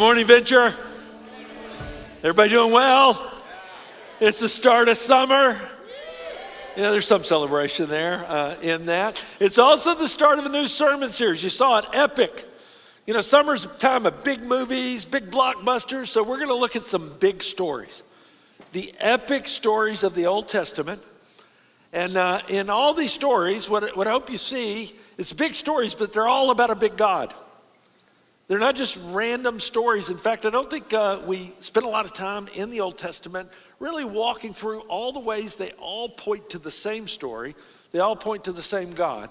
Good morning, Venture. Everybody doing well? It's the start of summer. Yeah, there's some celebration there in that. It's also the start of a new sermon series. You saw it, Epic. You know, summer's a time of big movies, big blockbusters, so we're going to look at some big stories. The epic stories of the Old Testament. And in all these stories, what I hope you see, it's big stories, but they're all about a big God. They're not just random stories. In fact, I don't think we spend a lot of time in the Old Testament really walking through all the ways they all point to the same story. They all point to the same God.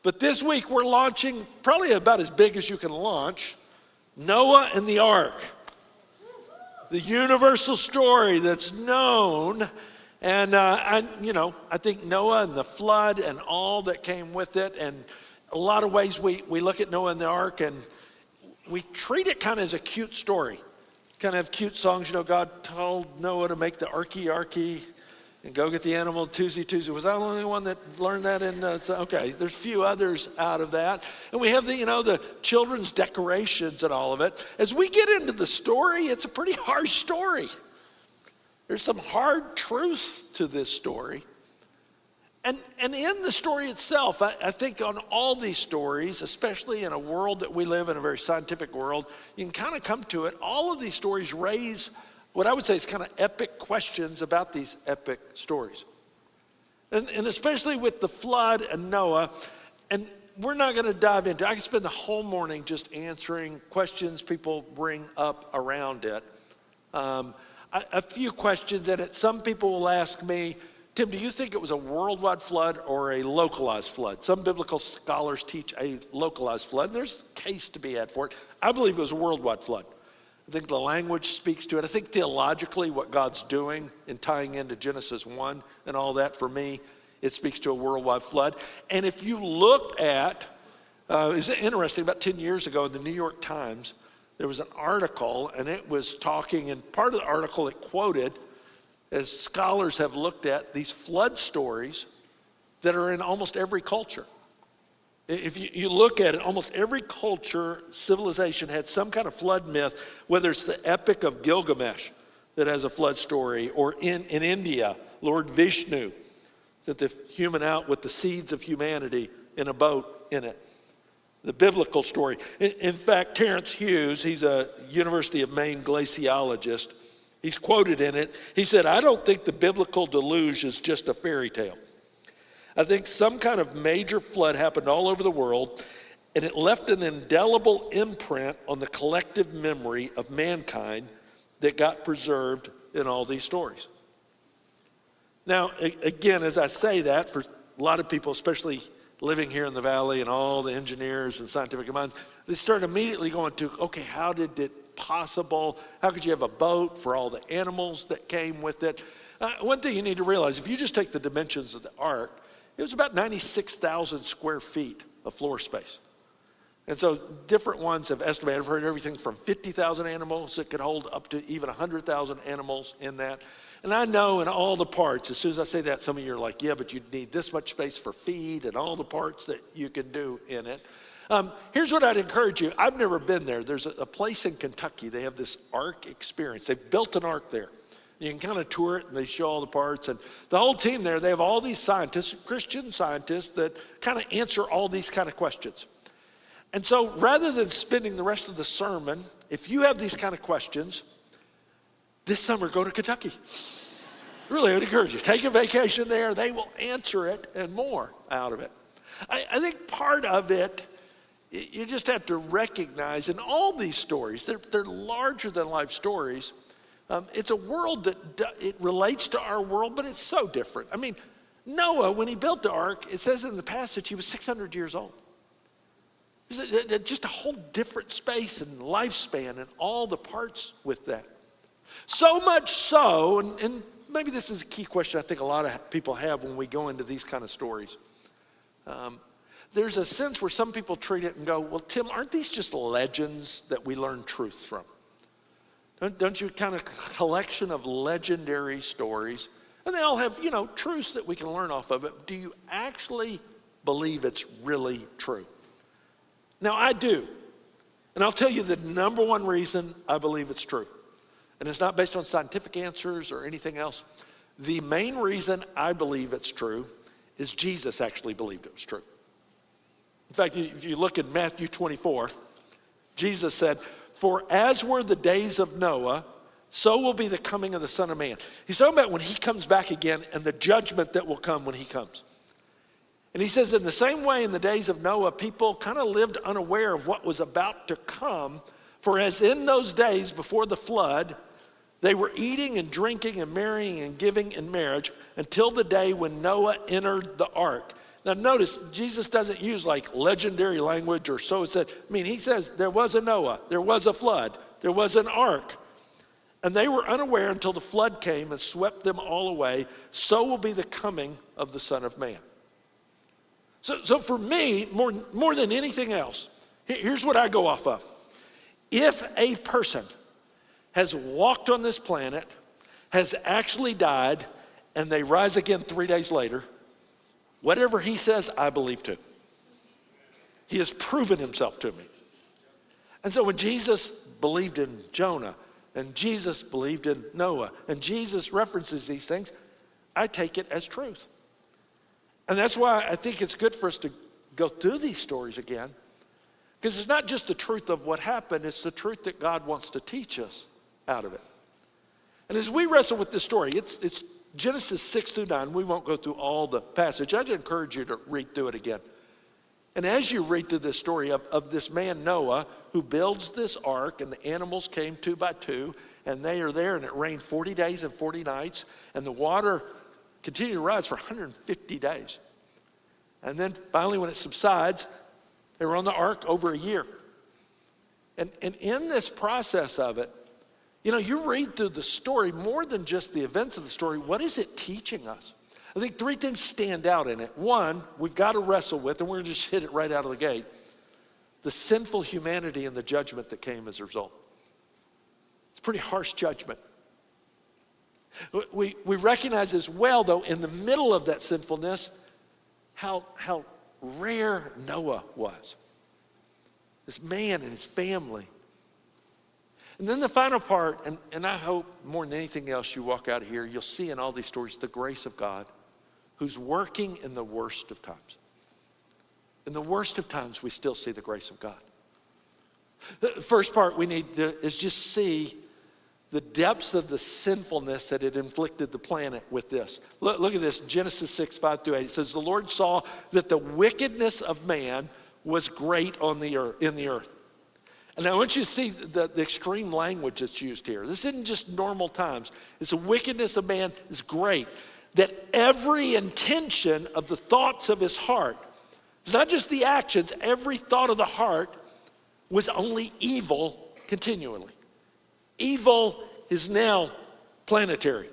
But this week we're launching probably about as big as you can launch, Noah and the Ark. The universal story that's known. And I think Noah and the flood and all that came with it. And a lot of ways we look at Noah and the Ark and we treat it kind of as a cute story. Kind of have cute songs. You know, God told Noah to make the arky and go get the animal Tuesday. Was I the only one that learned that? Okay, there's a few others out of that. And we have the children's decorations and all of it. As we get into the story, it's a pretty harsh story. There's some hard truths to this story. And in the story itself, I think on all these stories, especially in a world that we live in, a very scientific world, you can kind of come to it. All of these stories raise what I would say is kind of epic questions about these epic stories. And especially with the flood and Noah, and we're not going to dive into it. I can spend the whole morning just answering questions people bring up around it. A few questions in it. Some people will ask me, Tim, do you think it was a worldwide flood or a localized flood? Some biblical scholars teach a localized flood. There's a case to be had for it. I believe it was a worldwide flood. I think the language speaks to it. I think theologically what God's doing in tying into Genesis 1 and all that, for me, it speaks to a worldwide flood. And if you look at, it's interesting, about 10 years ago in the New York Times, there was an article and it was talking, and part of the article it quoted, as scholars have looked at, these flood stories that are in almost every culture. If you look at it, almost every culture, civilization had some kind of flood myth, whether it's the Epic of Gilgamesh that has a flood story, or in India, Lord Vishnu sent the human out with the seeds of humanity in a boat in it. The biblical story. In fact, Terrence Hughes, he's a University of Maine glaciologist, he's quoted in it. He said, I don't think the biblical deluge is just a fairy tale. I think some kind of major flood happened all over the world, and it left an indelible imprint on the collective memory of mankind that got preserved in all these stories. Now, again, as I say that, for a lot of people, especially living here in the valley and all the engineers and scientific minds, they start immediately going to, okay, how did it possible? How could you have a boat for all the animals that came with it? One thing you need to realize, if you just take the dimensions of the ark, it was about 96,000 square feet of floor space. And so different ones have estimated, I've heard everything from 50,000 animals that could hold up to even 100,000 animals in that. And I know in all the parts, as soon as I say that, some of you are like, yeah, but you'd need this much space for feed and all the parts that you can do in it. Here's what I'd encourage you. I've never been there. There's a place in Kentucky. They have this ark experience. They've built an ark there. You can kind of tour it, and they show all the parts. And the whole team there, they have all these scientists, Christian scientists, that kind of answer all these kind of questions. And so rather than spending the rest of the sermon, if you have these kind of questions, this summer go to Kentucky. Really, I would encourage you. Take a vacation there. They will answer it and more out of it. I think part of it, you just have to recognize in all these stories, they're larger than life stories. It's a world that it relates to our world, but it's so different. I mean, Noah, when he built the ark, it says in the passage he was 600 years old. Just a whole different space and lifespan and all the parts with that. So much so, and maybe this is a key question I think a lot of people have when we go into these kind of stories. There's a sense where some people treat it and go, well, Tim, aren't these just legends that we learn truths from? Don't you kind of collection of legendary stories? And they all have, truths that we can learn off of it. Do you actually believe it's really true? Now, I do. And I'll tell you the number one reason I believe it's true. And it's not based on scientific answers or anything else. The main reason I believe it's true is Jesus actually believed it was true. In fact, if you look at Matthew 24, Jesus said, "For as were the days of Noah, so will be the coming of the Son of Man." He's talking about when he comes back again and the judgment that will come when he comes. And he says, in the same way in the days of Noah, people kind of lived unaware of what was about to come. For as in those days before the flood, they were eating and drinking and marrying and giving in marriage until the day when Noah entered the ark. Now notice, Jesus doesn't use like legendary language or so it said. I mean, he says there was a Noah, there was a flood, there was an ark. And they were unaware until the flood came and swept them all away. So will be the coming of the Son of Man. So for me, more than anything else, here's what I go off of. If a person has walked on this planet, has actually died, and they rise again 3 days later, whatever he says, I believe too. He has proven himself to me. And so when Jesus believed in Jonah, and Jesus believed in Noah, and Jesus references these things, I take it as truth. And that's why I think it's good for us to go through these stories again, because it's not just the truth of what happened, it's the truth that God wants to teach us out of it. And as we wrestle with this story, it's Genesis 6 through 9. We won't go through all the passage. I'd encourage you to read through it again. And as you read through this story of this man Noah who builds this ark, and the animals came 2 by 2, and they are there, and it rained 40 days and 40 nights, and the water continued to rise for 150 days. And then finally when it subsides, they were on the ark over a year. And in this process of it, you know, you read through the story more than just the events of the story. What is it teaching us? I think 3 things stand out in it. One, we've got to wrestle with, and we're going to just hit it right out of the gate, the sinful humanity and the judgment that came as a result. It's a pretty harsh judgment. We recognize as well, though, in the middle of that sinfulness, how rare Noah was. This man and his family. And then the final part, and I hope more than anything else you walk out of here, you'll see in all these stories the grace of God who's working in the worst of times. In the worst of times, we still see the grace of God. The first part we need to is just see the depths of the sinfulness that had inflicted the planet with this. Look at this, Genesis 6, 5 through 8. It says, the Lord saw that the wickedness of man was great in the earth. And I want you to see the extreme language that's used here. This isn't just normal times. It's the wickedness of man is great. That every intention of the thoughts of his heart, it's not just the actions, every thought of the heart was only evil continually. Evil is now planetary.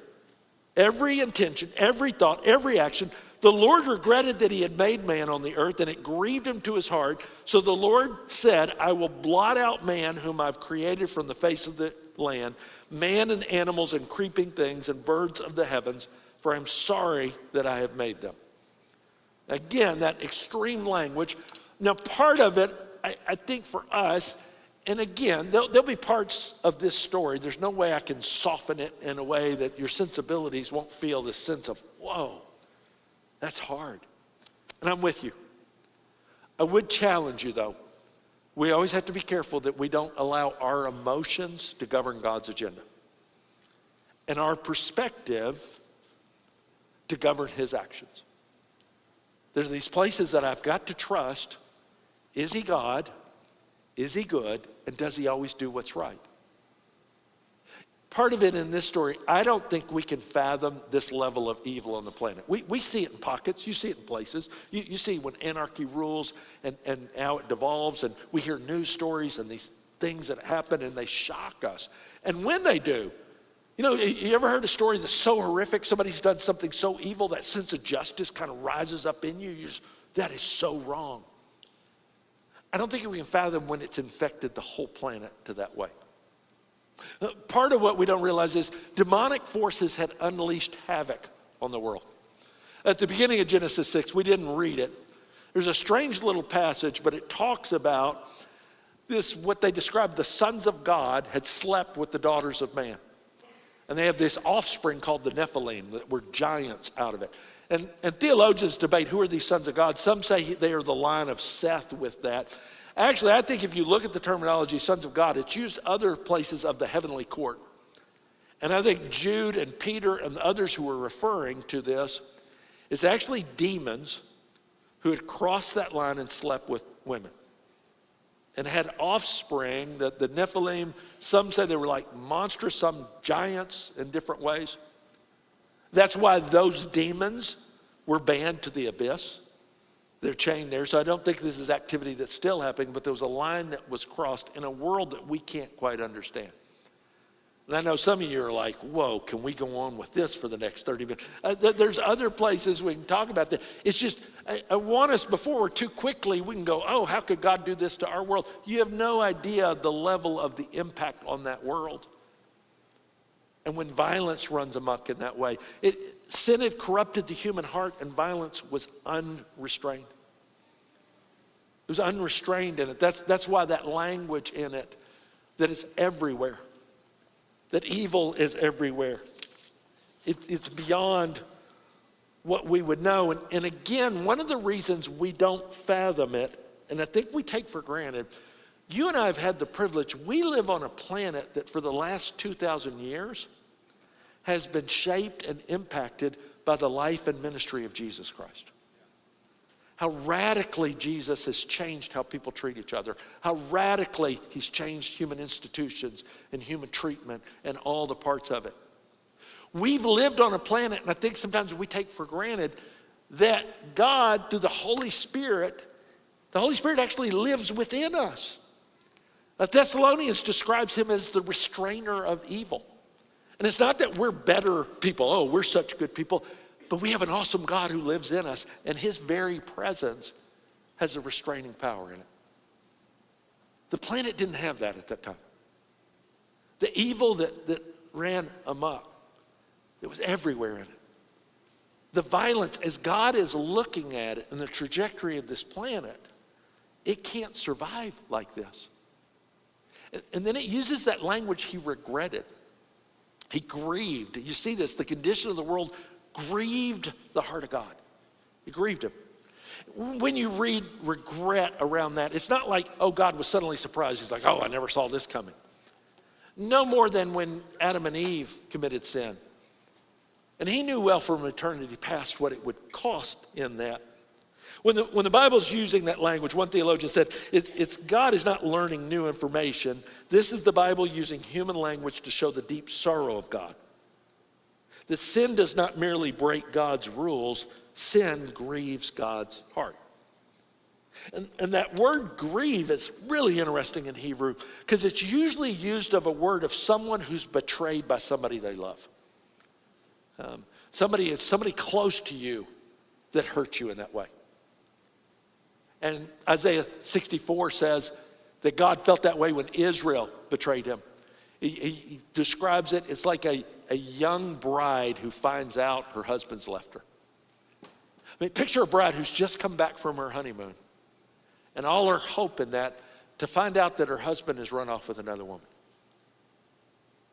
Every intention, every thought, every action. The Lord regretted that he had made man on the earth, and it grieved him to his heart. So the Lord said, I will blot out man whom I've created from the face of the land, man and animals and creeping things and birds of the heavens, for I'm sorry that I have made them. Again, that extreme language. Now, part of it, I think for us, and again, there'll be parts of this story, there's no way I can soften it in a way that your sensibilities won't feel this sense of, whoa, that's hard. And I'm with you. I would challenge you, though. We always have to be careful that we don't allow our emotions to govern God's agenda, and our perspective to govern his actions. There's these places that I've got to trust. Is he God? Is he good? And does he always do what's right? Part of it in this story, I don't think we can fathom this level of evil on the planet. We see it in pockets. You see it in places. You see when anarchy rules and how it devolves, and we hear news stories and these things that happen, and they shock us. And when they do, you know, you ever heard a story that's so horrific, somebody's done something so evil, that sense of justice kind of rises up in you. That is so wrong. I don't think we can fathom when it's infected the whole planet to that way. Part of what we don't realize is demonic forces had unleashed havoc on the world. At the beginning of Genesis 6, we didn't read it. There's a strange little passage, but it talks about what they described, the sons of God had slept with the daughters of man. And they have this offspring called the Nephilim that were giants out of it. And theologians debate who are these sons of God. Some say they are the line of Seth with that. Actually, I think if you look at the terminology sons of God, it's used other places of the heavenly court. And I think Jude and Peter and others who were referring to this is actually demons who had crossed that line and slept with women and had offspring that the Nephilim, some say they were like monstrous, some giants in different ways. That's why those demons were banned to the abyss. They're chained there. So I don't think this is activity that's still happening, but there was a line that was crossed in a world that we can't quite understand. And I know some of you are like, whoa, can we go on with this for the next 30 minutes? There's other places we can talk about that. It's just, I want us, before we're too quickly, we can go, oh, how could God do this to our world? You have no idea the level of the impact on that world. And when violence runs amok in that way, sin had corrupted the human heart and violence was unrestrained. It was unrestrained in it. That's why that language in it, that it's everywhere. That evil is everywhere. It's beyond what we would know. And again, one of the reasons we don't fathom it, and I think we take for granted, you and I have had the privilege, we live on a planet that for the last 2,000 years has been shaped and impacted by the life and ministry of Jesus Christ. How radically Jesus has changed how people treat each other. How radically he's changed human institutions and human treatment and all the parts of it. We've lived on a planet, and I think sometimes we take for granted that God, through the Holy Spirit actually lives within us. Thessalonians describes him as the restrainer of evil. And it's not that we're better people, oh, we're such good people, but we have an awesome God who lives in us, and his very presence has a restraining power in it. The planet didn't have that at that time. The evil that ran amok, it was everywhere in it. The violence, as God is looking at it and the trajectory of this planet, it can't survive like this. And then it uses that language, he regretted. He grieved. You see this, the condition of the world grieved the heart of God. It grieved him. When you read regret around that, it's not like, oh, God was suddenly surprised. He's like, oh, I never saw this coming. No more than when Adam and Eve committed sin. And he knew well from eternity past what it would cost in that. When the Bible's using that language, one theologian said, it's God is not learning new information. This is the Bible using human language to show the deep sorrow of God. That sin does not merely break God's rules, sin grieves God's heart. And that word grieve is really interesting in Hebrew because it's usually used of a word of someone who's betrayed by somebody they love. Somebody close to you that hurt you in that way. And Isaiah 64 says that God felt that way when Israel betrayed him. He describes it, it's like a young bride who finds out her husband's left her. I mean, picture a bride who's just come back from her honeymoon. And all her hope in that, to find out that her husband has run off with another woman.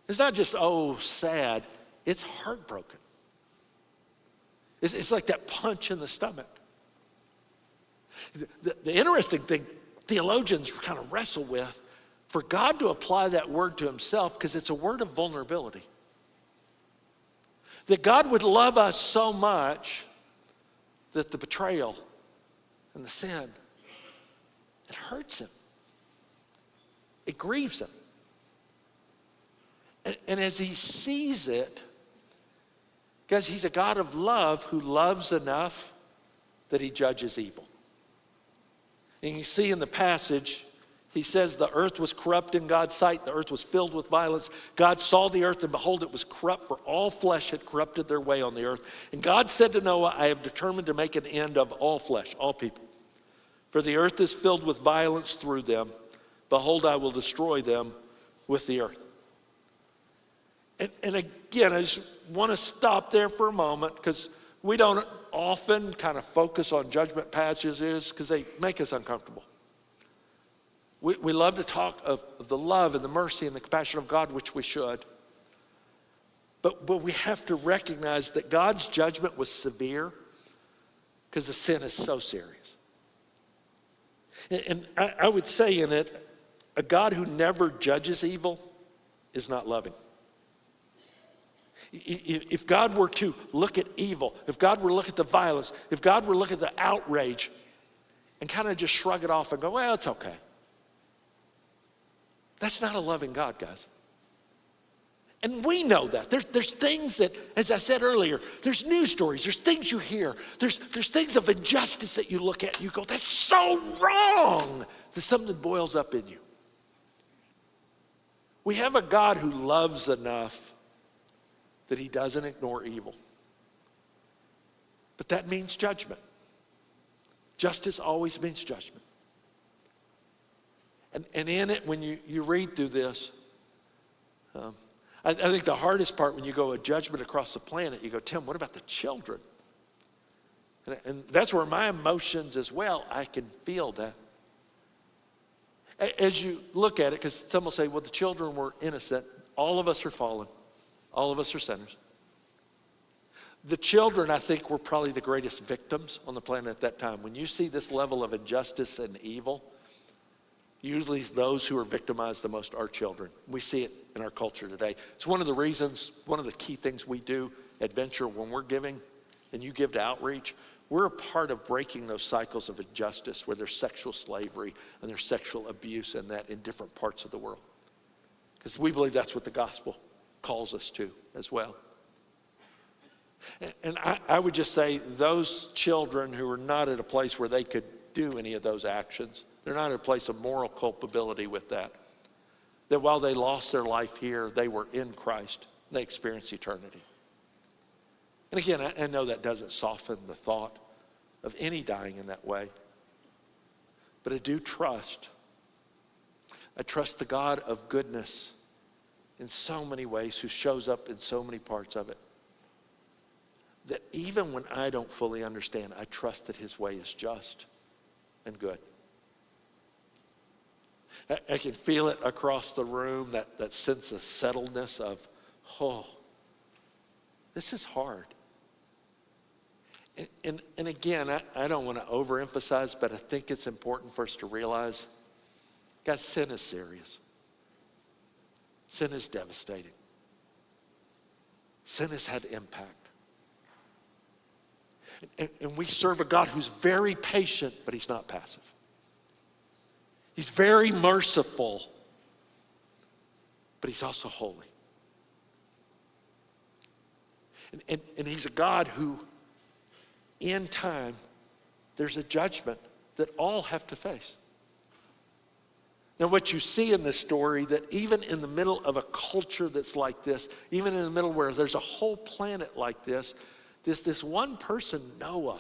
It's not just, oh, sad, it's heartbroken. It's like that punch in the stomach. The interesting thing, theologians kind of wrestle with, for God to apply that word to himself, because it's a word of vulnerability. That God would love us so much that the betrayal and the sin, it hurts him. It grieves him. And as he sees it, guys, he's a God of love who loves enough that he judges evil. And you see in the passage, he says the earth was corrupt in God's sight. The earth was filled with violence. God saw the earth and behold, it was corrupt, for all flesh had corrupted their way on the earth. And God said to Noah, I have determined to make an end of all flesh, all people. For the earth is filled with violence through them. Behold, I will destroy them with the earth. And again, I just want to stop there for a moment because we don't often kind of focus on judgment passages because they make us uncomfortable. We love to talk of the love and the mercy and the compassion of God, which we should. But we have to recognize that God's judgment was severe because the sin is so serious. And I would say in it, a God who never judges evil is not loving. If God were to look at evil, if God were to look at the violence, if God were to look at the outrage and kind of just shrug it off and go, well, it's okay. That's not a loving God, guys. And we know that. There's things that, as I said earlier, there's news stories, there's things you hear, there's things of injustice that you look at and you go, that's so wrong, that something boils up in you. We have a God who loves enough that he doesn't ignore evil. But that means judgment. Justice always means judgment. And in it, when you read through this, I think the hardest part when you go a judgment across the planet, you go, Tim, what about the children? And that's where my emotions as well, I can feel that. As you look at it, because some will say, well, the children were innocent. All of us are fallen. All of us are sinners. The children, I think, were probably the greatest victims on the planet at that time. When you see this level of injustice and evil, usually those who are victimized the most are children. We see it in our culture today. It's one of the reasons, one of the key things we do at Venture when we're giving, and you give to outreach, we're a part of breaking those cycles of injustice where there's sexual slavery and there's sexual abuse and that in different parts of the world. Because we believe that's what the gospel calls us to as well. And I would just say those children who are not at a place where they could do any of those actions, they're not at a place of moral culpability with that. That while they lost their life here, they were in Christ. They experienced eternity. And again, I know that doesn't soften the thought of any dying in that way. But I do trust. I trust the God of goodness in so many ways, who shows up in so many parts of it. That even when I don't fully understand, I trust that his way is just and good. I can feel it across the room, that sense of settledness of, oh, this is hard. And again, I don't want to overemphasize, but I think it's important for us to realize, guys, sin is serious. Sin is devastating. Sin has had impact. And we serve a God who's very patient, but he's not passive. He's very merciful, but he's also holy. And he's a God who, in time, there's a judgment that all have to face. Now, what you see in this story, that even in the middle of a culture that's like this, even in the middle where there's a whole planet like this one person, Noah,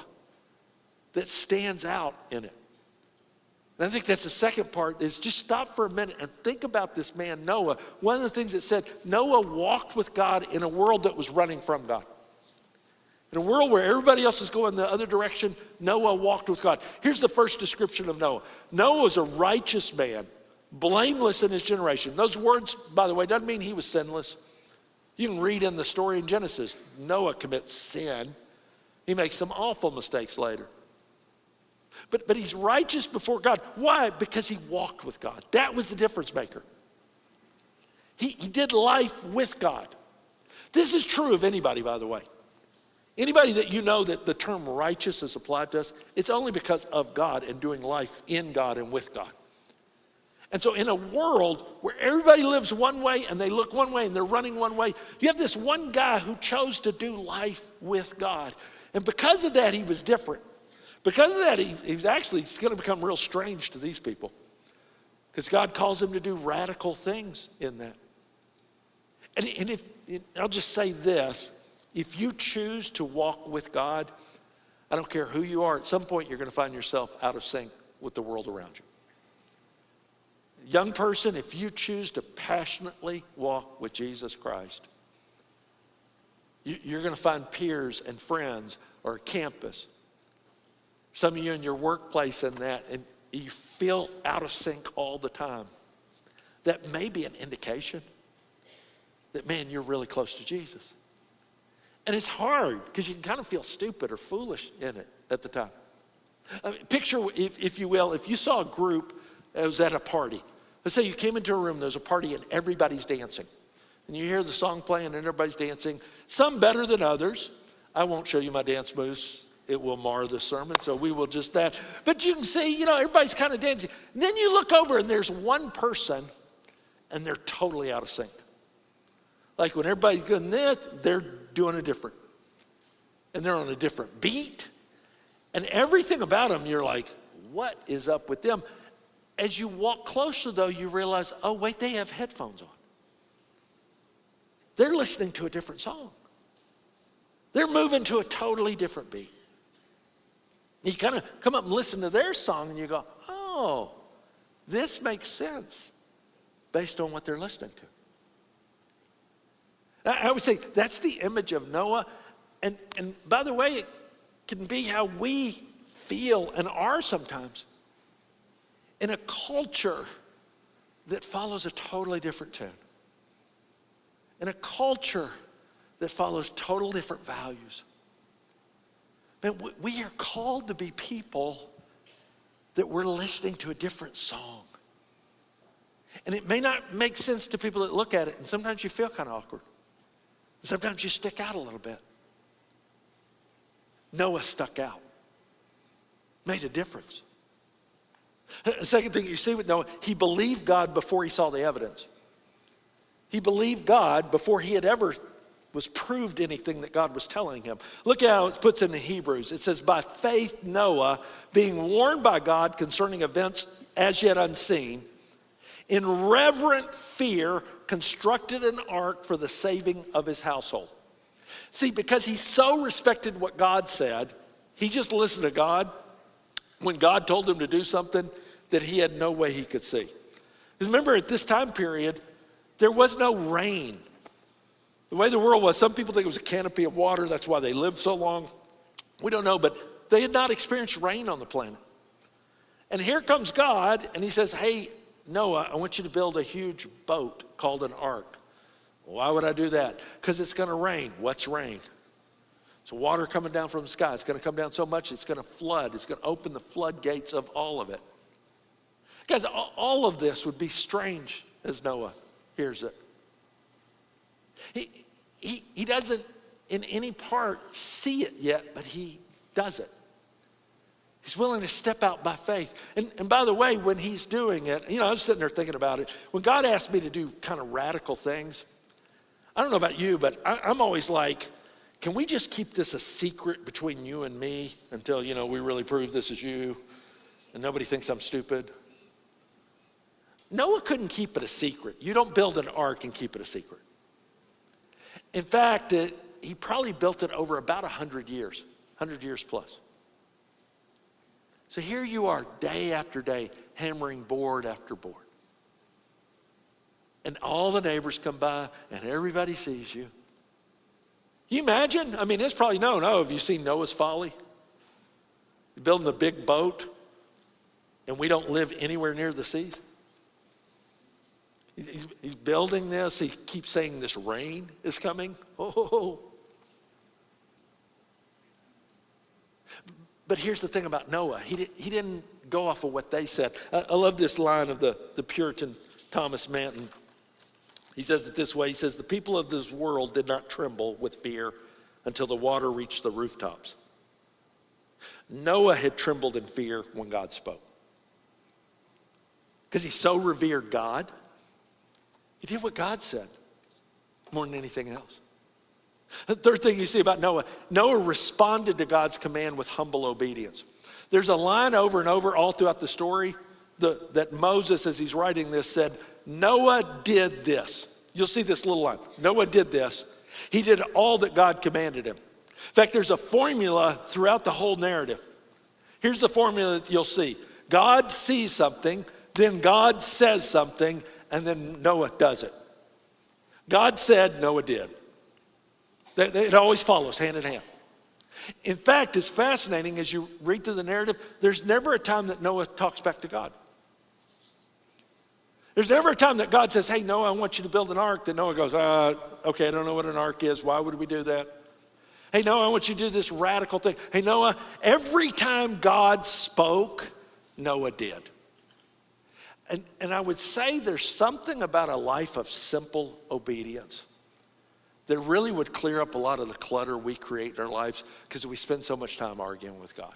that stands out in it. And I think that's the second part, is just stop for a minute and think about this man, Noah. One of the things that said, Noah walked with God in a world that was running from God. In a world where everybody else is going the other direction, Noah walked with God. Here's the first description of Noah. Noah was a righteous man, blameless in his generation. Those words, by the way, doesn't mean he was sinless. You can read in the story in Genesis, Noah commits sin. He makes some awful mistakes later. But he's righteous before God. Why? Because he walked with God. That was the difference maker. He did life with God. This is true of anybody, by the way. Anybody that you know that the term righteous is applied to us, it's only because of God and doing life in God and with God. And so in a world where everybody lives one way and they look one way and they're running one way, you have this one guy who chose to do life with God. And because of that, he was different. Because of that, he's going to become real strange to these people. Because God calls him to do radical things in that. And I'll just say this, if you choose to walk with God, I don't care who you are, at some point you're going to find yourself out of sync with the world around you. Young person, if you choose to passionately walk with Jesus Christ, you're going to find peers and friends or a campus. Some of you in your workplace and that, and you feel out of sync all the time, that may be an indication that, man, you're really close to Jesus. And it's hard because you can kind of feel stupid or foolish in it at the time. I mean, picture, if you will, if you saw a group that was at a party. Let's say you came into a room, there's a party and everybody's dancing. And you hear the song playing and everybody's dancing, some better than others. I won't show you my dance moves. It will mar the sermon, so we will just that. But you can see, everybody's kind of dancing. And then you look over and there's one person and they're totally out of sync. Like when everybody's doing this, they're doing a different. And they're on a different beat. And everything about them, you're like, what is up with them? As you walk closer, though, you realize, oh, wait, they have headphones on. They're listening to a different song. They're moving to a totally different beat. You kind of come up and listen to their song, and you go, oh, this makes sense based on what they're listening to. I would say that's the image of Noah. And by the way, it can be how we feel and are sometimes in a culture that follows a totally different tune. In a culture that follows totally different values. Man, we are called to be people that we're listening to a different song. And it may not make sense to people that look at it, and sometimes you feel kind of awkward. Sometimes you stick out a little bit. Noah stuck out. Made a difference. The second thing you see with Noah, he believed God before he saw the evidence. He believed God before he had ever was proved anything that God was telling him. Look how it puts in the Hebrews. It says, by faith Noah, being warned by God concerning events as yet unseen, in reverent fear constructed an ark for the saving of his household. See, because he so respected what God said, he just listened to God when God told him to do something that he had no way he could see. Because remember, at this time period, there was no rain. The way the world was, some people think it was a canopy of water. That's why they lived so long. We don't know, but they had not experienced rain on the planet. And here comes God, and he says, hey, Noah, I want you to build a huge boat called an ark. Why would I do that? Because it's going to rain. What's rain? It's water coming down from the sky. It's going to come down so much, it's going to flood. It's going to open the floodgates of all of it. Guys, all of this would be strange as Noah hears it. He doesn't in any part see it yet, but he does it. He's willing to step out by faith. And by the way, when he's doing it, I was sitting there thinking about it. When God asked me to do kind of radical things, I don't know about you, but I'm always like, can we just keep this a secret between you and me until, we really prove this is you and nobody thinks I'm stupid? Noah couldn't keep it a secret. You don't build an ark and keep it a secret. In fact, he probably built it over about 100 years plus. So here you are day after day, hammering board after board. And all the neighbors come by and everybody sees you. You imagine? I mean, it's probably known. Oh, have you seen Noah's Folly? You're building a big boat and we don't live anywhere near the seas. He's building this. He keeps saying this rain is coming. Oh. But here's the thing about Noah. He didn't go off of what they said. I love this line of the Puritan Thomas Manton. He says it this way. He says, the people of this world did not tremble with fear until the water reached the rooftops. Noah had trembled in fear when God spoke. Because he so revered God, he did what God said more than anything else. The third thing you see about Noah, Noah responded to God's command with humble obedience. There's a line over and over all throughout the story that Moses, as he's writing this, said, Noah did this. You'll see this little line. Noah did this. He did all that God commanded him. In fact, there's a formula throughout the whole narrative. Here's the formula that you'll see. God sees something, then God says something, and then Noah does it. God said, Noah did. It always follows hand in hand. In fact, it's fascinating as you read through the narrative, there's never a time that Noah talks back to God. There's never a time that God says, hey, Noah, I want you to build an ark. That Noah goes, okay, I don't know what an ark is. Why would we do that? Hey, Noah, I want you to do this radical thing. Hey, Noah, every time God spoke, Noah did. And I would say there's something about a life of simple obedience that really would clear up a lot of the clutter we create in our lives because we spend so much time arguing with God.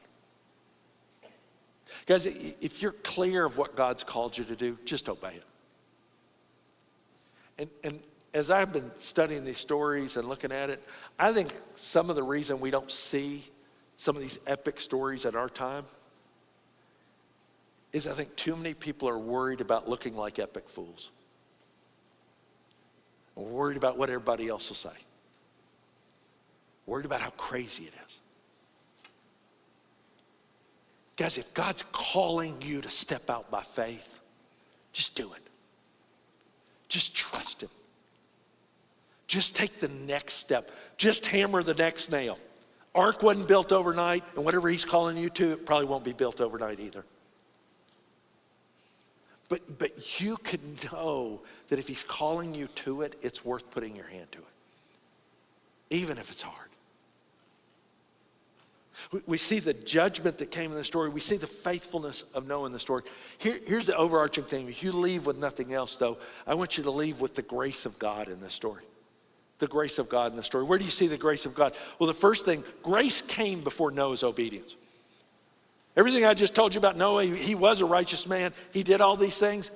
Guys, if you're clear of what God's called you to do, just obey it. And as I've been studying these stories and looking at it, I think some of the reason we don't see some of these epic stories at our time is I think too many people are worried about looking like epic fools. We're worried about what everybody else will say. Worried about how crazy it is. Guys, if God's calling you to step out by faith, just do it. Just trust him. Just take the next step. Just hammer the next nail. Ark wasn't built overnight, and whatever he's calling you to, it probably won't be built overnight either. But you can know that if he's calling you to it, it's worth putting your hand to it, even if it's hard. We see the judgment that came in the story. We see the faithfulness of Noah in the story. Here's the overarching thing. If you leave with nothing else, though, I want you to leave with the grace of God in this story. The grace of God in the story. Where do you see the grace of God? Well, the first thing, grace came before Noah's obedience. Everything I just told you about Noah, he was a righteous man. He did all these things.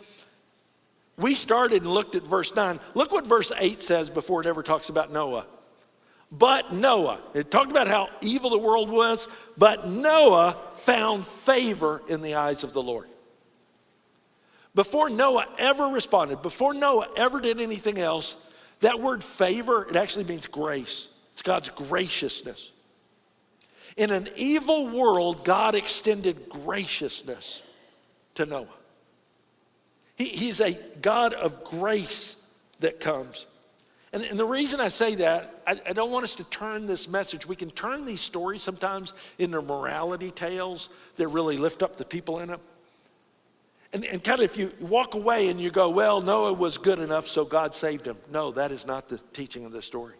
We started and looked at verse 9. Look what verse 8 says before it ever talks about Noah. But Noah, it talked about how evil the world was, but Noah found favor in the eyes of the Lord. Before Noah ever responded, before Noah ever did anything else, that word favor, it actually means grace. It's God's graciousness. In an evil world, God extended graciousness to Noah. He's a God of grace that comes. And the reason I say that, I don't want us to turn this message. We can turn these stories sometimes into morality tales that really lift up the people in them. And kind of if you walk away and you go, well, Noah was good enough, so God saved him. No, that is not the teaching of this story.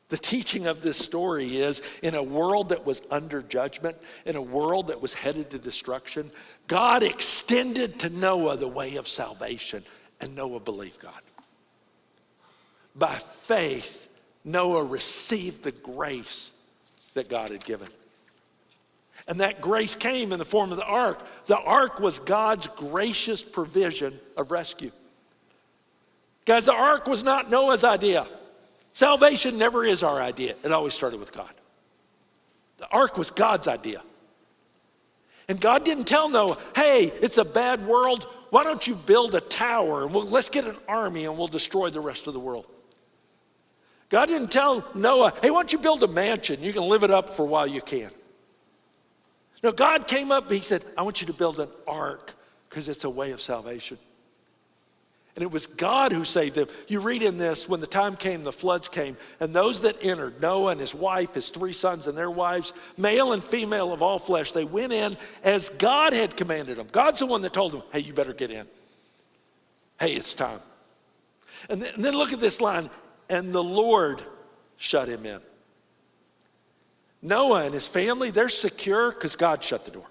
The teaching of this story is in a world that was under judgment, in a world that was headed to destruction, God extended to Noah the way of salvation, and Noah believed God. By faith, Noah received the grace that God had given. And that grace came in the form of the ark. The ark was God's gracious provision of rescue. Guys, the ark was not Noah's idea. Salvation never is our idea. It always started with God. The ark was God's idea. And God didn't tell Noah, hey, it's a bad world. Why don't you build a tower and let's get an army and we'll destroy the rest of the world. God didn't tell Noah, hey, why don't you build a mansion? You can live it up for a while you can. No, God came up and he said, I want you to build an ark because it's a way of salvation. And it was God who saved them. You read in this, when the time came, the floods came, and those that entered, Noah and his wife, his 3 sons and their wives, male and female of all flesh, they went in as God had commanded them. God's the one that told them, hey, you better get in. Hey, it's time. And then look at this line, and the Lord shut him in. Noah and his family, they're secure because God shut the door.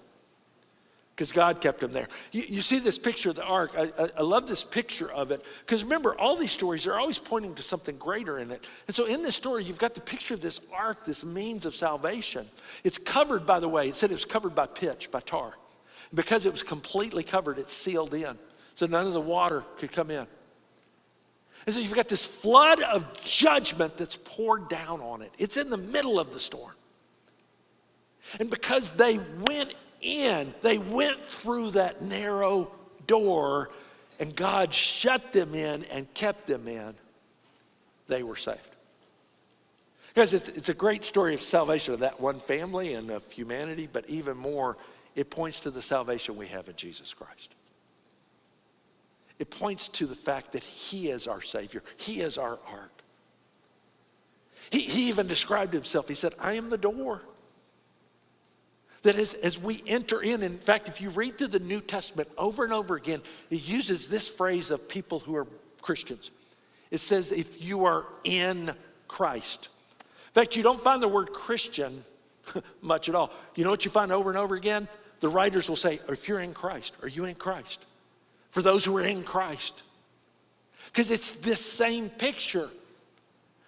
Because God kept them there. You see this picture of the ark. I love this picture of it. Because remember, all these stories are always pointing to something greater in it. And so in this story, you've got the picture of this ark, this means of salvation. It's covered, by the way, it said it was covered by pitch, by tar. Because it was completely covered, it's sealed in. So none of the water could come in. And so you've got this flood of judgment that's poured down on it. It's in the middle of the storm. And because they went through that narrow door, and God shut them in and kept them in, they were saved. Guys, it's a great story of salvation of that one family and of humanity, but even more, it points to the salvation we have in Jesus Christ. It points to the fact that he is our Savior. He is our ark. He even described himself. He said, I am the door. That as we enter in fact, if you read through the New Testament over and over again, it uses this phrase of people who are Christians. It says, if you are in Christ. In fact, you don't find the word Christian much at all. You know what you find over and over again? The writers will say, if you're in Christ, are you in Christ? For those who are in Christ. Because it's this same picture.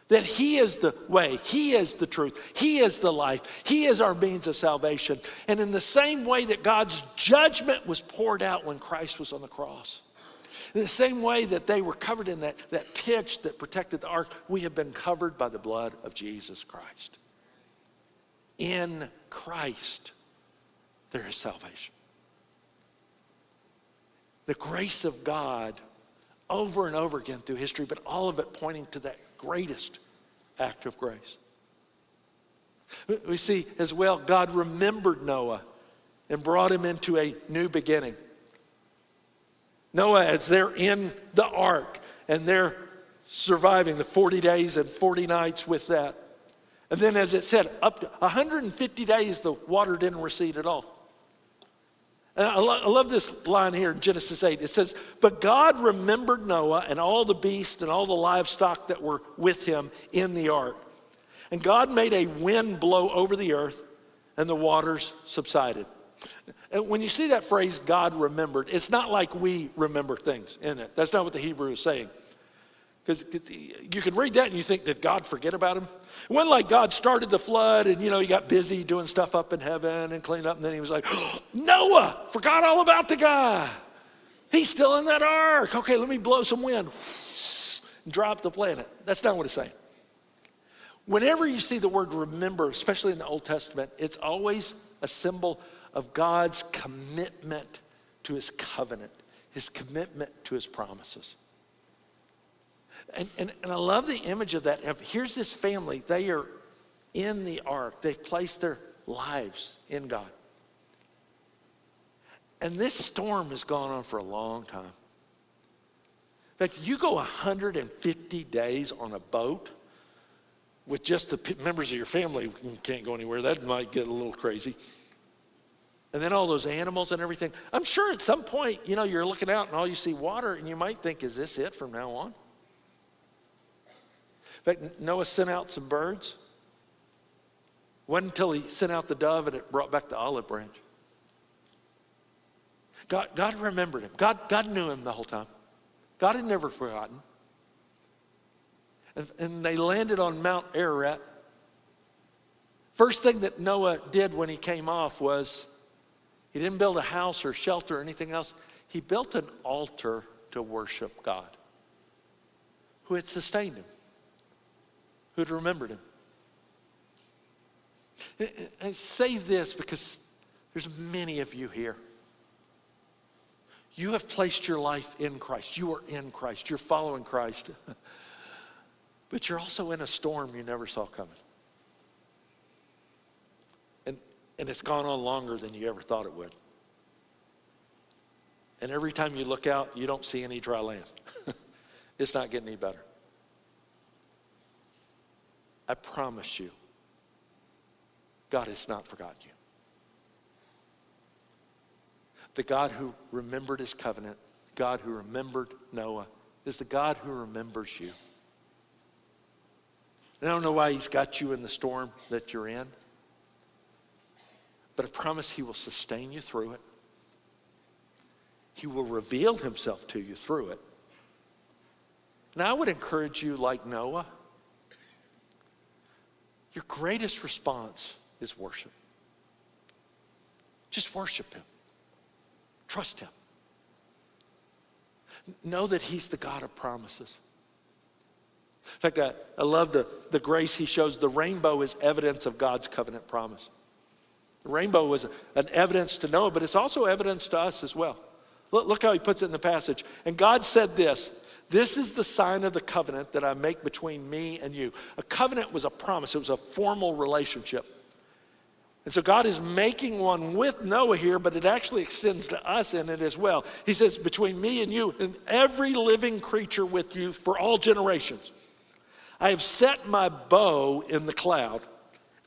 That he is the way, he is the truth, he is the life, he is our means of salvation. And in the same way that God's judgment was poured out when Christ was on the cross, in the same way that they were covered in that pitch that protected the ark, we have been covered by the blood of Jesus Christ. In Christ, there is salvation. The grace of God over and over again through history, but all of it pointing to that greatest act of grace. We see as well, God remembered Noah and brought him into a new beginning. Noah, as they're in the ark and they're surviving the 40 days and 40 nights with that. And then as it said, up to 150 days, the water didn't recede at all. And I love this line here in Genesis 8. It says, but God remembered Noah and all the beasts and all the livestock that were with him in the ark. And God made a wind blow over the earth, and the waters subsided. And when you see that phrase, God remembered, it's not like we remember things in it. That's not what the Hebrew is saying. Because you can read that and you think, did God forget about him? It wasn't like God started the flood and, he got busy doing stuff up in heaven and cleaning up. And then he was like, oh, Noah, forgot all about the guy. He's still in that ark. Okay, let me blow some wind and drop the planet. That's not what it's saying. Whenever you see the word remember, especially in the Old Testament, it's always a symbol of God's commitment to his covenant, his commitment to his promises. And I love the image of that. Here's this family. They are in the ark. They've placed their lives in God. And this storm has gone on for a long time. In fact, you go 150 days on a boat with just the members of your family who can't go anywhere. That might get a little crazy. And then all those animals and everything. I'm sure at some point, you're looking out and all you see water and you might think, is this it from now on? In fact, Noah sent out some birds. It wasn't until he sent out the dove and it brought back the olive branch. God remembered him. God knew him the whole time. God had never forgotten. And they landed on Mount Ararat. First thing that Noah did when he came off was he didn't build a house or shelter or anything else. He built an altar to worship God, who had sustained him, who had remembered him. I say this because there's many of you here. You have placed your life in Christ. You are in Christ. You're following Christ. But you're also in a storm you never saw coming. And it's gone on longer than you ever thought it would. And every time you look out, you don't see any dry land. It's not getting any better. I promise you, God has not forgotten you. The God who remembered his covenant, God who remembered Noah, is the God who remembers you. And I don't know why he's got you in the storm that you're in, but I promise he will sustain you through it. He will reveal himself to you through it. And I would encourage you, like Noah, your greatest response is worship. Just worship him. Trust him. Know that he's the God of promises. In fact, I love the grace he shows. The rainbow is evidence of God's covenant promise. The rainbow was an evidence to Noah, but it's also evidence to us as well. Look how he puts it in the passage. And God said this is the sign of the covenant that I make between me and you. A covenant was a promise. It was a formal relationship. And so God is making one with Noah here, but it actually extends to us in it as well. He says, between me and you and every living creature with you for all generations, I have set my bow in the cloud,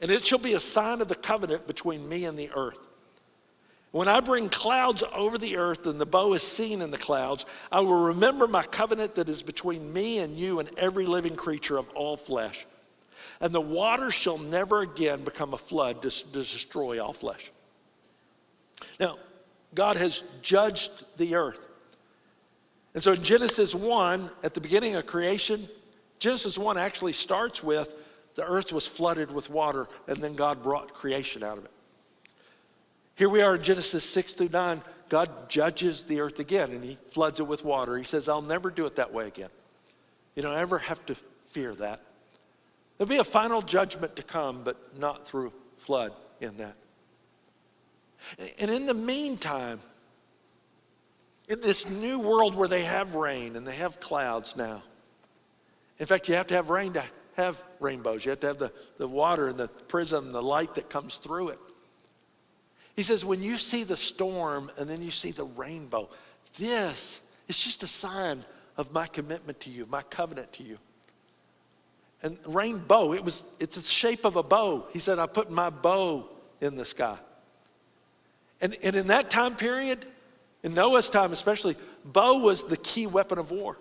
and it shall be a sign of the covenant between me and the earth. When I bring clouds over the earth and the bow is seen in the clouds, I will remember my covenant that is between me and you and every living creature of all flesh. And the water shall never again become a flood to destroy all flesh. Now, God has judged the earth. And so in Genesis 1, at the beginning of creation, Genesis 1 actually starts with the earth was flooded with water, and then God brought creation out of it. Here we are in Genesis 6 through 9. God judges the earth again, and he floods it with water. He says, I'll never do it that way again. You don't ever have to fear that. There'll be a final judgment to come, but not through flood in that. And in the meantime, in this new world where they have rain and they have clouds now, in fact, you have to have rain to have rainbows. You have to have the water and the prism, the light that comes through it. He says, when you see the storm and then you see the rainbow, this is just a sign of my commitment to you, my covenant to you. And rainbow, it's the shape of a bow. He said, I put my bow in the sky. And in that time period, in Noah's time especially, bow was the key weapon of war.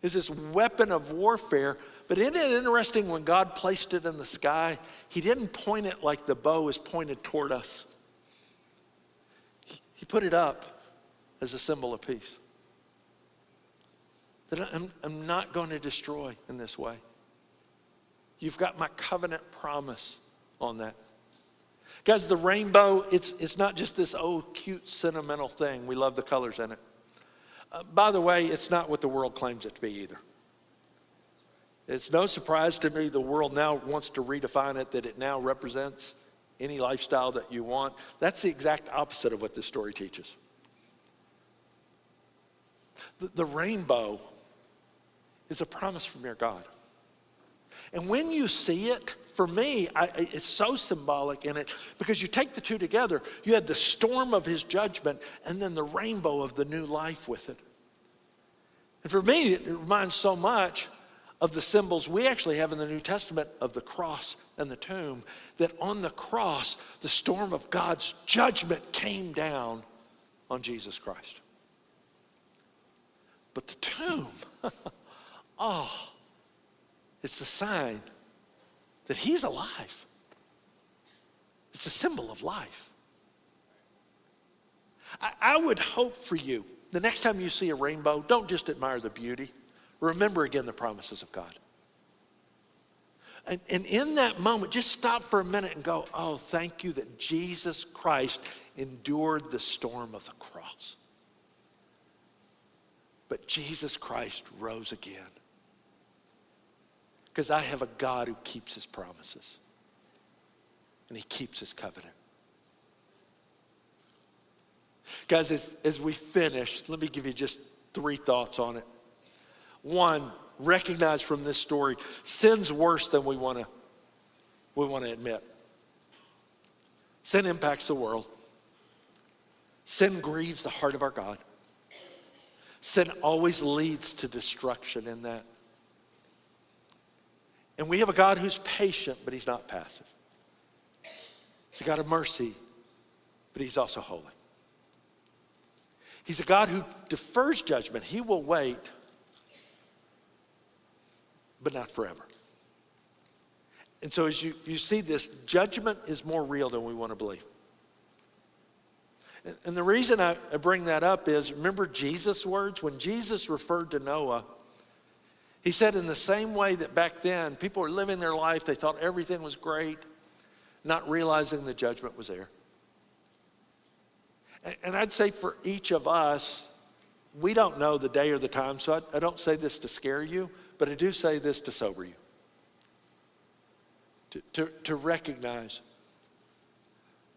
Is this weapon of warfare. But isn't it interesting when God placed it in the sky, he didn't point it like the bow is pointed toward us. He put it up as a symbol of peace. That I'm not going to destroy in this way. You've got my covenant promise on that. Guys, the rainbow, it's not just this cute sentimental thing. We love the colors in it. By the way, it's not what the world claims it to be either. It's no surprise to me the world now wants to redefine it, that it now represents any lifestyle that you want. That's the exact opposite of what this story teaches. The rainbow is a promise from your God. And when you see it, for me, it's so symbolic in it because you take the two together. You had the storm of his judgment and then the rainbow of the new life with it. And for me, it reminds so much of the symbols we actually have in the New Testament of the cross and the tomb, that on the cross, the storm of God's judgment came down on Jesus Christ. But the tomb, it's a sign that he's alive. It's a symbol of life. I would hope for you, the next time you see a rainbow, don't just admire the beauty. Remember again the promises of God. And in that moment, just stop for a minute and go, oh, thank you that Jesus Christ endured the storm of the cross. But Jesus Christ rose again. Because I have a God who keeps his promises. And he keeps his covenant. Guys, as we finish, let me give you just 3 thoughts on it. One, recognize from this story, sin's worse than we want to admit. Sin impacts the world. Sin grieves the heart of our God. Sin always leads to destruction in that. And we have a God who's patient, but he's not passive. He's a God of mercy, but he's also holy. He's a God who defers judgment. He will wait, but not forever. And so as you see this, judgment is more real than we want to believe. And the reason I bring that up is, remember Jesus' words? When Jesus referred to Noah, he said in the same way that back then, people were living their life, they thought everything was great, not realizing the judgment was there. And I'd say for each of us, we don't know the day or the time, so I don't say this to scare you, but I do say this to sober you. To recognize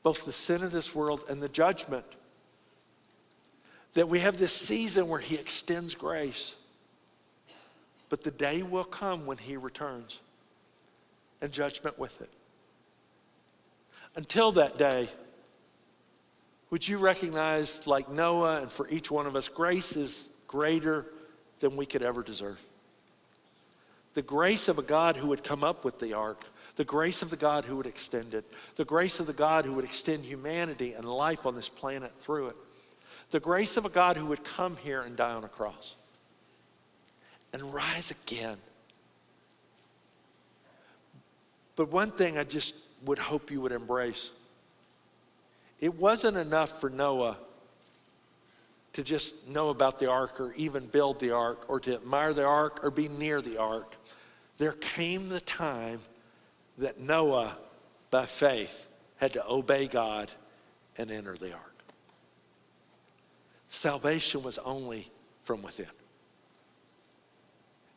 both the sin of this world and the judgment. That we have this season where he extends grace. But the day will come when he returns, and judgment with it. Until that day, would you recognize, like Noah and for each one of us, grace is greater than we could ever deserve. The grace of a God who would come up with the ark. The grace of the God who would extend it. The grace of the God who would extend humanity and life on this planet through it. The grace of a God who would come here and die on a cross and rise again. But one thing I just would hope you would embrace. It wasn't enough for Noah to just know about the ark or even build the ark or to admire the ark or be near the ark. There came the time that Noah, by faith, had to obey God and enter the ark. Salvation was only from within.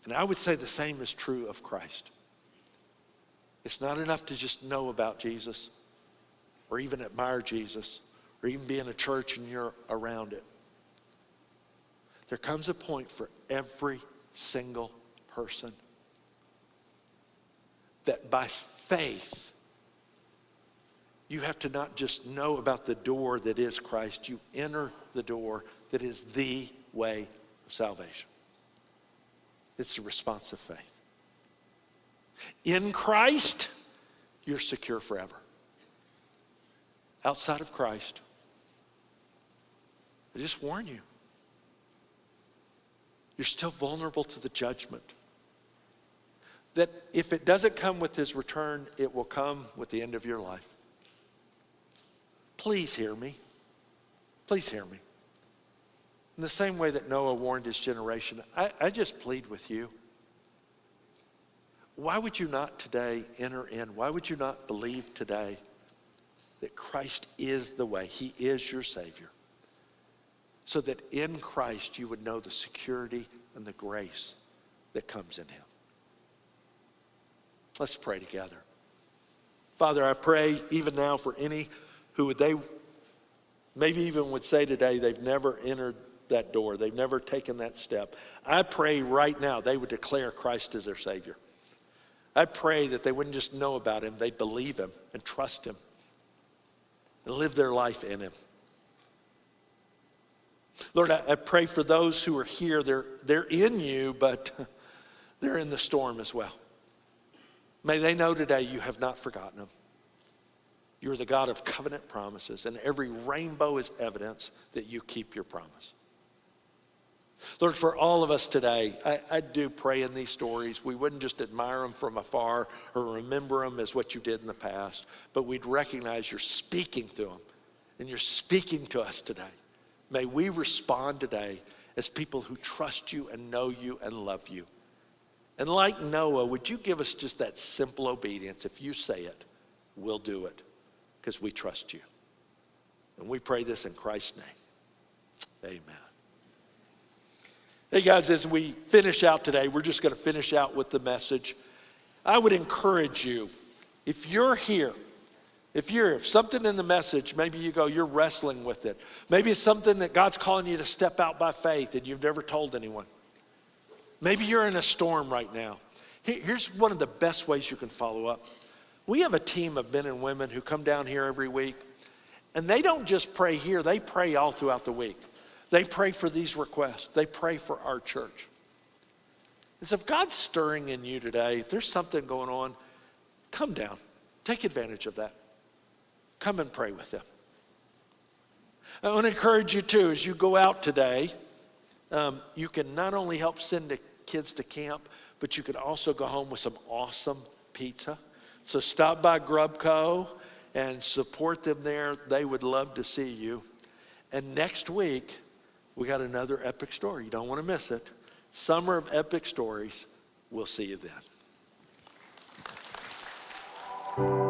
And I would say the same is true of Christ. It's not enough to just know about Jesus or even admire Jesus or even be in a church and you're around it. There comes a point for every single person that by faith, you have to not just know about the door that is Christ, you enter the door that is the way of salvation. It's the response of faith. In Christ, you're secure forever. Outside of Christ, I just warn you, you're still vulnerable to the judgment. That if it doesn't come with his return, it will come with the end of your life. Please hear me. Please hear me. In the same way that Noah warned his generation, I just plead with you. Why would you not today enter in? Why would you not believe today that Christ is the way? He is your Savior. So that in Christ you would know the security and the grace that comes in him. Let's pray together. Father, I pray even now for any who maybe even would say today they've never entered that door. They've never taken that step. I pray right now they would declare Christ as their Savior. I pray that they wouldn't just know about him, they'd believe him and trust him and live their life in him. Lord, I pray for those who are here. They're in you, but they're in the storm as well. May they know today you have not forgotten them. You're the God of covenant promises, and every rainbow is evidence that you keep your promise. Lord, for all of us today, I do pray in these stories we wouldn't just admire them from afar or remember them as what you did in the past, but we'd recognize you're speaking to them, and you're speaking to us today. May we respond today as people who trust you and know you and love you. And like Noah, would you give us just that simple obedience? If you say it, we'll do it because we trust you. And we pray this in Christ's name. Amen. Hey guys, as we finish out today, we're just going to finish out with the message. I would encourage you, if you're here, if something in the message, maybe you go, you're wrestling with it. Maybe it's something that God's calling you to step out by faith and you've never told anyone. Maybe you're in a storm right now. Here's one of the best ways you can follow up. We have a team of men and women who come down here every week, and they don't just pray here, they pray all throughout the week. They pray for these requests. They pray for our church. And so if God's stirring in you today, if there's something going on, come down. Take advantage of that. Come and pray with them. I want to encourage you too, as you go out today, you can not only help send the kids to camp, but you can also go home with some awesome pizza. So stop by Grubco and support them there. They would love to see you. And next week, we got another epic story. You don't want to miss it. Summer of Epic Stories. We'll see you then.